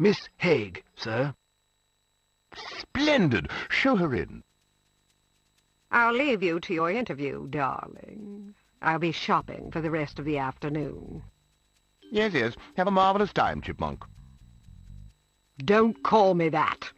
Miss Haig, sir. Splendid. Show her in. I'll leave you to your interview, darling. I'll be shopping for the rest of the afternoon. Yes, yes. Have a marvelous time, Chipmunk. Don't call me that.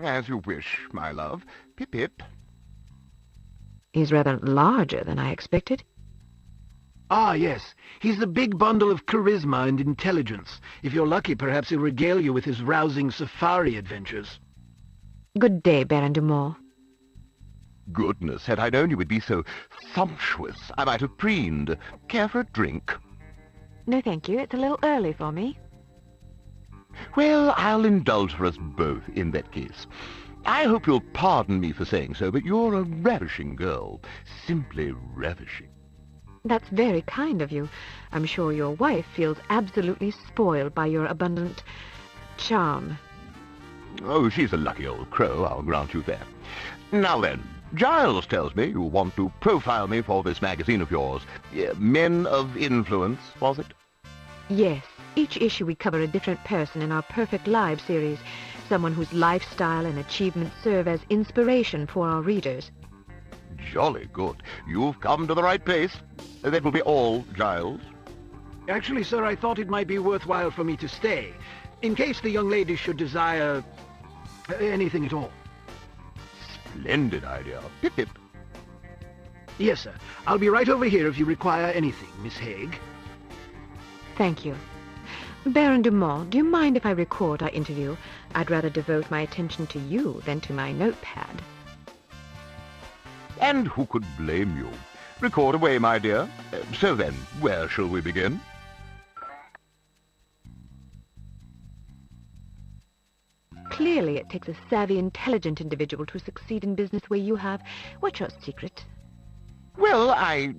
As you wish, my love. Pip-pip. He's rather larger than I expected. Ah, yes. He's the big bundle of charisma and intelligence. If you're lucky, perhaps he'll regale you with his rousing safari adventures. Good day, Baron Dumas. Goodness, had I known you would be so sumptuous, I might have preened. Care for a drink? No, thank you. It's a little early for me. Well, I'll indulge for us both in that case. I hope you'll pardon me for saying so, but you're a ravishing girl. Simply ravishing. That's very kind of you. I'm sure your wife feels absolutely spoiled by your abundant charm. Oh, she's a lucky old crow, I'll grant you that. Now then, Giles tells me you want to profile me for this magazine of yours. Men of Influence, was it? Yes. Each issue we cover a different person in our Perfect Lives series, someone whose lifestyle and achievements serve as inspiration for our readers. Jolly good. You've come to the right place. That will be all, Giles. Actually, sir, I thought it might be worthwhile for me to stay, in case the young lady should desire anything at all. Splendid idea. Pip-pip. Yes, sir. I'll be right over here if you require anything, Miss Haig. Thank you. Baron Dumas, do you mind if I record our interview? I'd rather devote my attention to you than to my notepad. And who could blame you? Record away, my dear. So then, where shall we begin? Clearly it takes a savvy, intelligent individual to succeed in business the way you have. What's your secret? Well, I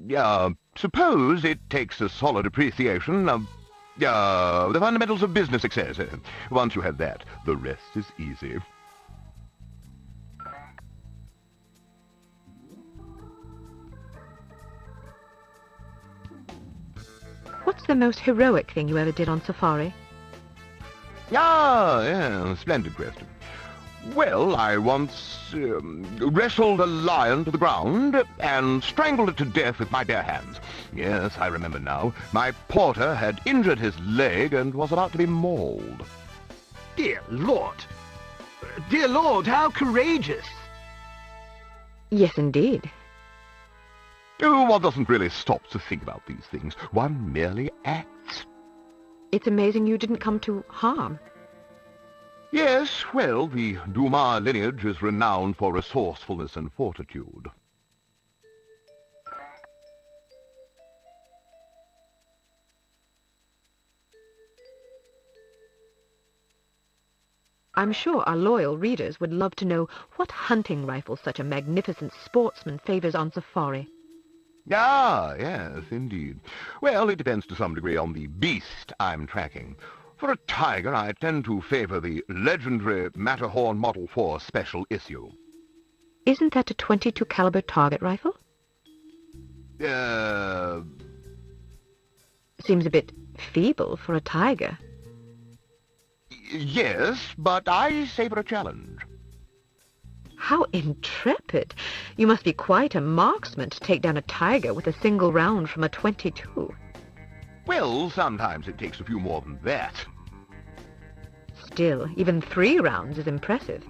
suppose it takes a solid appreciation of the fundamentals of business success. Once you have that, the rest is easy. What's the most heroic thing you ever did on safari? Ah, yeah, splendid question. Well, I once wrestled a lion to the ground and strangled it to death with my bare hands. Yes, I remember now. My porter had injured his leg and was about to be mauled. Dear Lord! Dear Lord, how courageous! Yes, indeed. Oh, one doesn't really stop to think about these things. One merely acts. It's amazing you didn't come to harm. Yes, well, the Dumas lineage is renowned for resourcefulness and fortitude. I'm sure our loyal readers would love to know what hunting rifle such a magnificent sportsman favors on safari. Ah, yes, indeed. Well, it depends to some degree on the beast I'm tracking. For a tiger, I tend to favor the legendary Matterhorn Model 4 special issue. Isn't that a .22 caliber target rifle? Seems a bit feeble for a tiger. Yes, but I savor a challenge. How intrepid! You must be quite a marksman to take down a tiger with a single round from a .22. Well, sometimes it takes a few more than that. Still, even 3 rounds is impressive.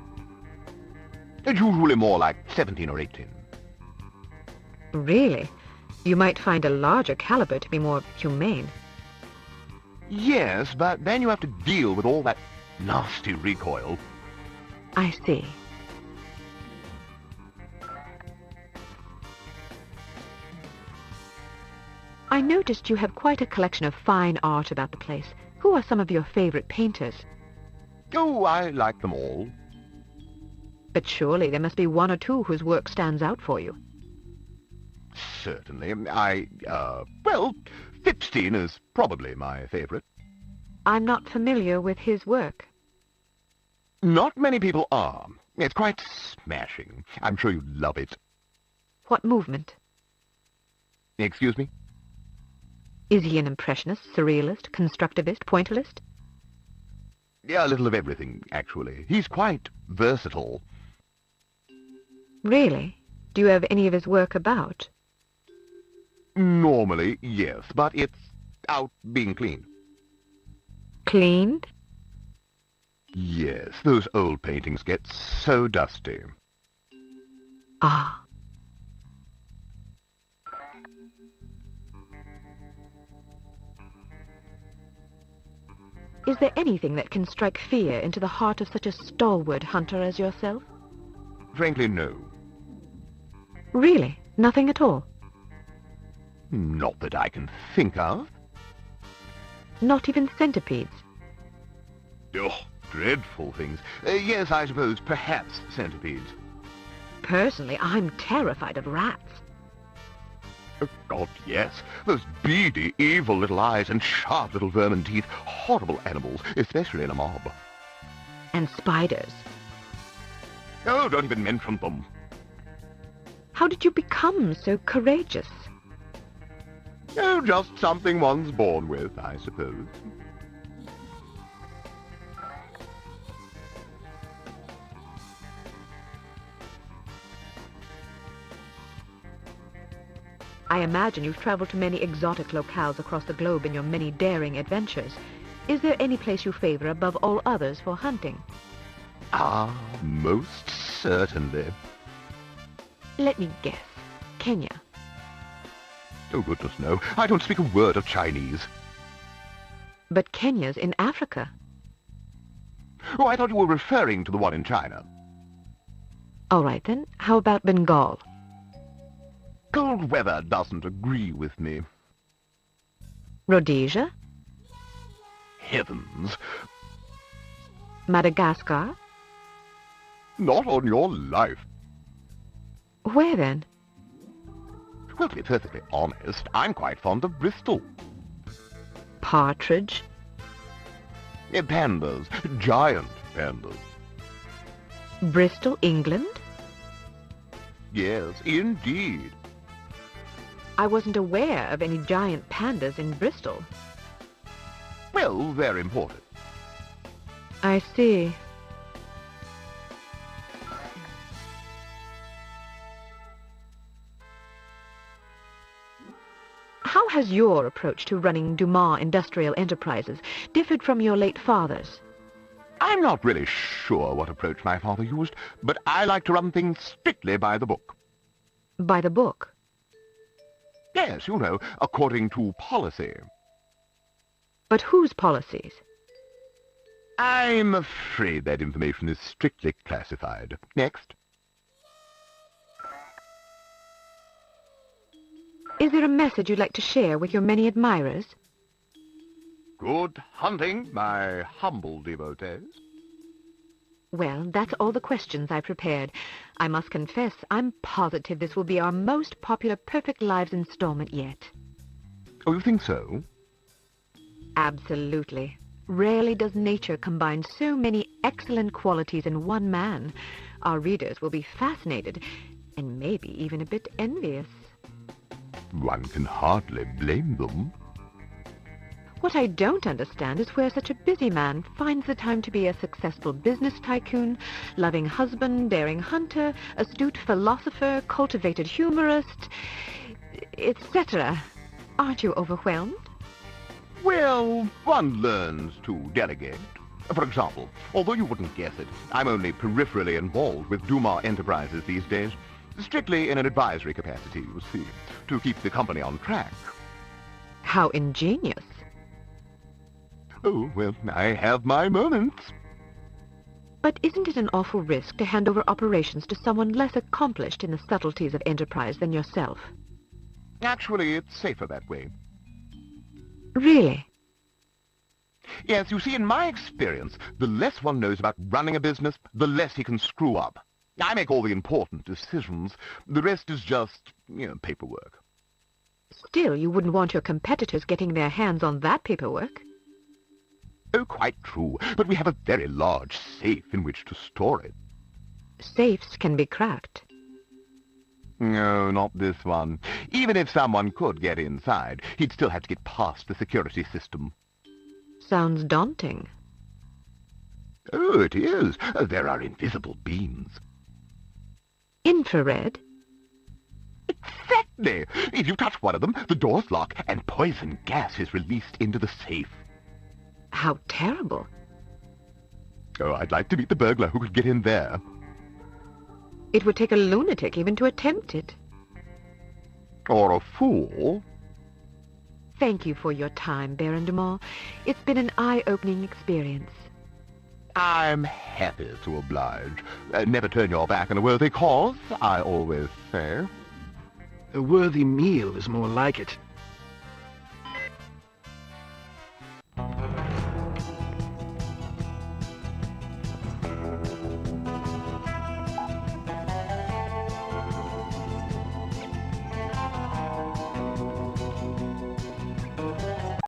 It's usually more like 17 or 18. Really? You might find a larger caliber to be more humane. Yes, but then you have to deal with all that nasty recoil. I see. I noticed you have quite a collection of fine art about the place. Who are some of your favorite painters? Oh, I like them all. But surely there must be 1 or 2 whose work stands out for you. Certainly. Well, Fipstein is probably my favorite. I'm not familiar with his work. Not many people are. It's quite smashing. I'm sure you'd love it. What movement? Excuse me? Is he an impressionist, surrealist, constructivist, pointillist? Yeah, a little of everything, actually. He's quite versatile. Really? Do you have any of his work about? Normally, yes, but it's out being cleaned. Cleaned? Yes, those old paintings get so dusty. Ah. Is there anything that can strike fear into the heart of such a stalwart hunter as yourself? Frankly, no. Really? Nothing at all? Not that I can think of. Not even centipedes? Oh, dreadful things. Yes, I suppose, perhaps centipedes. Personally, I'm terrified of rats. Oh, God, yes. Those beady, evil little eyes and sharp little vermin teeth. Horrible animals, especially in a mob. And spiders. Oh, don't even mention them. How did you become so courageous? Oh, just something one's born with, I suppose. I imagine you've traveled to many exotic locales across the globe in your many daring adventures. Is there any place you favor above all others for hunting? Ah, most certainly. Let me guess. Kenya. Oh, goodness, no. I don't speak a word of Chinese. But Kenya's in Africa. Oh, I thought you were referring to the one in China. All right, then. How about Bengal? Cold weather doesn't agree with me. Rhodesia? Heavens. Madagascar? Not on your life. Where, then? Well, to be perfectly honest, I'm quite fond of Bristol. Partridge? Pandas. Giant pandas. Bristol, England? Yes, indeed. I wasn't aware of any giant pandas in Bristol. Well, they're imported. I see. How has your approach to running Dumas Industrial Enterprises differed from your late father's? I'm not really sure what approach my father used, but I like to run things strictly by the book. By the book? Yes, you know, according to policy. But whose policies? I'm afraid that information is strictly classified. Next. Is there a message you'd like to share with your many admirers? Good hunting, my humble devotees. Well, that's all the questions I prepared. I must confess, I'm positive this will be our most popular Perfect Lives installment yet. Oh, you think so? Absolutely. Rarely does nature combine so many excellent qualities in one man. Our readers will be fascinated, and maybe even a bit envious. One can hardly blame them. What I don't understand is where such a busy man finds the time to be a successful business tycoon, loving husband, daring hunter, astute philosopher, cultivated humorist, etc. Aren't you overwhelmed? Well, one learns to delegate. For example, although you wouldn't guess it, I'm only peripherally involved with Dumas Enterprises these days. Strictly in an advisory capacity, you see, to keep the company on track. How ingenious. Oh, well, I have my moments. But isn't it an awful risk to hand over operations to someone less accomplished in the subtleties of enterprise than yourself? Actually, it's safer that way. Really? Yes, you see, in my experience, the less one knows about running a business, the less he can screw up. I make all the important decisions. The rest is just, paperwork. Still, you wouldn't want your competitors getting their hands on that paperwork. Oh, quite true. But we have a very large safe in which to store it. Safes can be cracked. No, not this one. Even if someone could get inside, he'd still have to get past the security system. Sounds daunting. Oh, it is. There are invisible beams. Infrared? Exactly. If you touch one of them, the doors lock, and poison gas is released into the safe. How terrible. Oh, I'd like to meet the burglar who could get in there. It would take a lunatic even to attempt it. Or a fool. Thank you for your time, Baron Dumas. It's been an eye-opening experience. I'm happy to oblige. Never turn your back on a worthy cause, I always say. A worthy meal is more like it.